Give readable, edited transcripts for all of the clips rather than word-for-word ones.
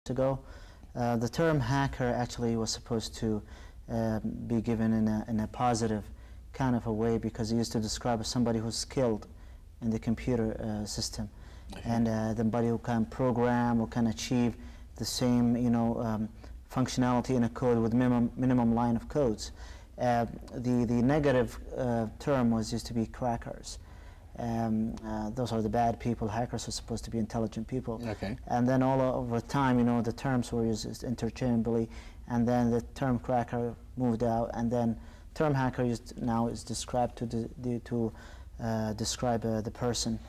ago. The term hacker actually was supposed to be given in a positive kind of a way, because it used to describe somebody who's skilled in the computer system, and somebody who can program or can achieve the same, functionality in a code with minimum line of codes. The negative term was used to be crackers. Those are the bad people. Hackers are supposed to be intelligent people. Okay. And then all over time, the terms were used interchangeably, and then the term cracker moved out, and then term hacker now is described to describe the person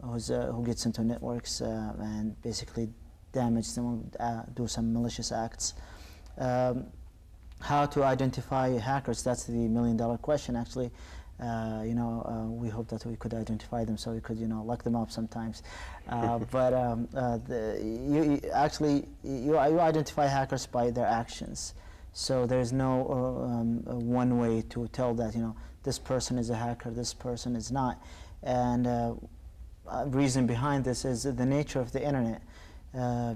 who gets into networks and basically damage them, do some malicious acts. How to identify hackers? That's the million-dollar question, actually. We hope that we could identify them so we could, lock them up sometimes. But you identify hackers by their actions. So there's no one way to tell that, this person is a hacker, this person is not. And reason behind this is the nature of the internet,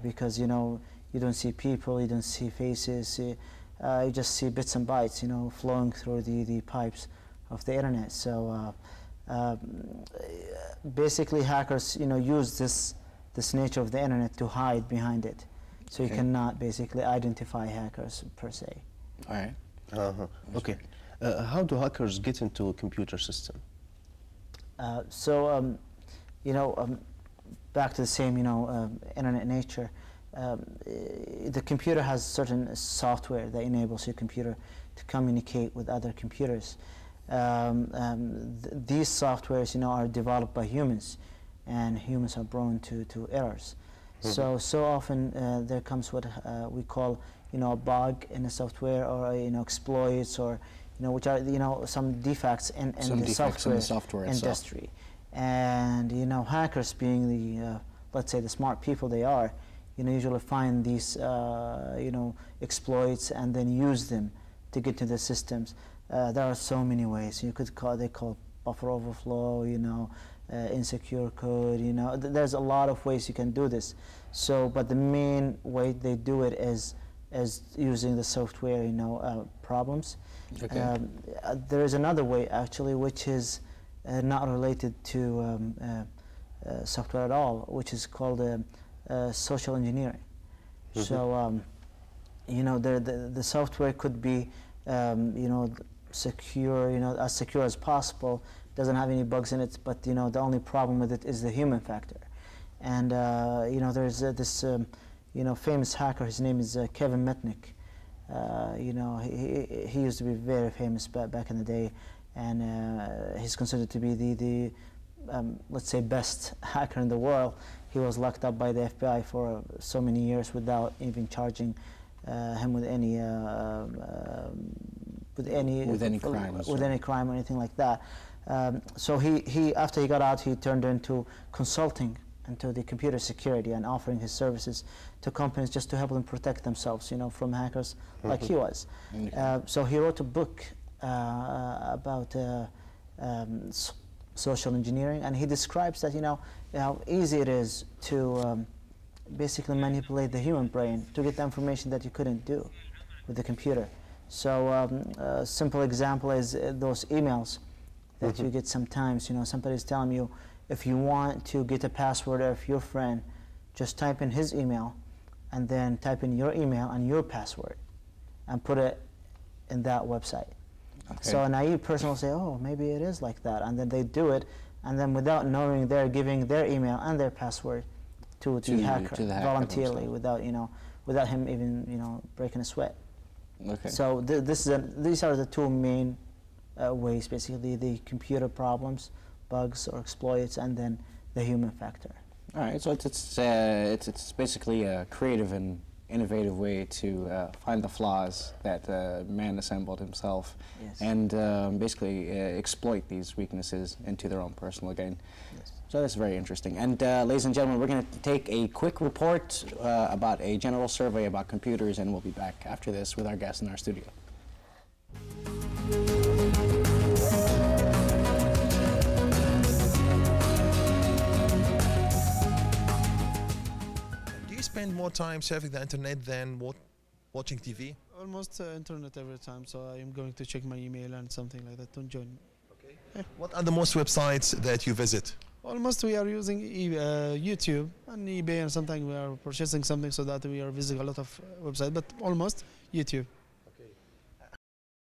because, you don't see people, you don't see faces, you just see bits and bytes, flowing through the pipes of the internet. So basically hackers use this nature of the internet to hide behind it, so you cannot basically identify hackers per se. All right. Okay. How do hackers get into a computer system? Back to the same internet nature. The computer has certain software that enables your computer to communicate with other computers. These softwares, are developed by humans, and humans are prone to errors. So often there comes what we call, a bug in the software, or exploits, or which are some defects in the software industry. And hackers, being the let's say the smart people they are, usually find these exploits and then use them to get to the systems. There are so many ways. They call buffer overflow, insecure code, there's a lot of ways you can do this. So, but the main way they do it is using the software, problems. Okay. There is another way, actually, which is not related to software at all, which is called social engineering. So, the software could be, secure, as secure as possible, doesn't have any bugs in it, but, the only problem with it is the human factor. And, there's this, famous hacker, his name is Kevin Mitnick. He used to be very famous back in the day, and he's considered to be the let's say, best hacker in the world. He was locked up by the FBI for so many years without even charging him with any crime or anything like that. So he after he got out, he turned into consulting into the computer security and offering his services to companies just to help them protect themselves, from hackers like he was. So he wrote a book about social engineering, and he describes that how easy it is to basically manipulate the human brain to get the information that you couldn't do with the computer. So a simple example is those emails that you get sometimes. Somebody's telling you, if you want to get a password of your friend, just type in his email and then type in your email and your password and put it in that website. Okay. So a naive person will say, oh, maybe it is like that, and then they do it, and then without knowing, they're giving their email and their password to the hacker voluntarily, without without him even breaking a sweat. Okay. So these are the two main ways, basically: the computer problems, bugs or exploits, and then the human factor. All right. So it's basically a creative and innovative way to find the flaws that man assembled himself, yes, and basically exploit these weaknesses into their own personal gain. Yes. So that's very interesting. And ladies and gentlemen, we're going to take a quick report about a general survey about computers, and we'll be back after this with our guests in our studio. spend more time surfing the internet than watching TV? Almost internet every time, so I am going to check my email and something like that to join. Okay. Yeah. What are the most websites that you visit? Almost we are using YouTube and eBay, and sometimes we are purchasing something, so that we are visiting a lot of websites, but almost YouTube.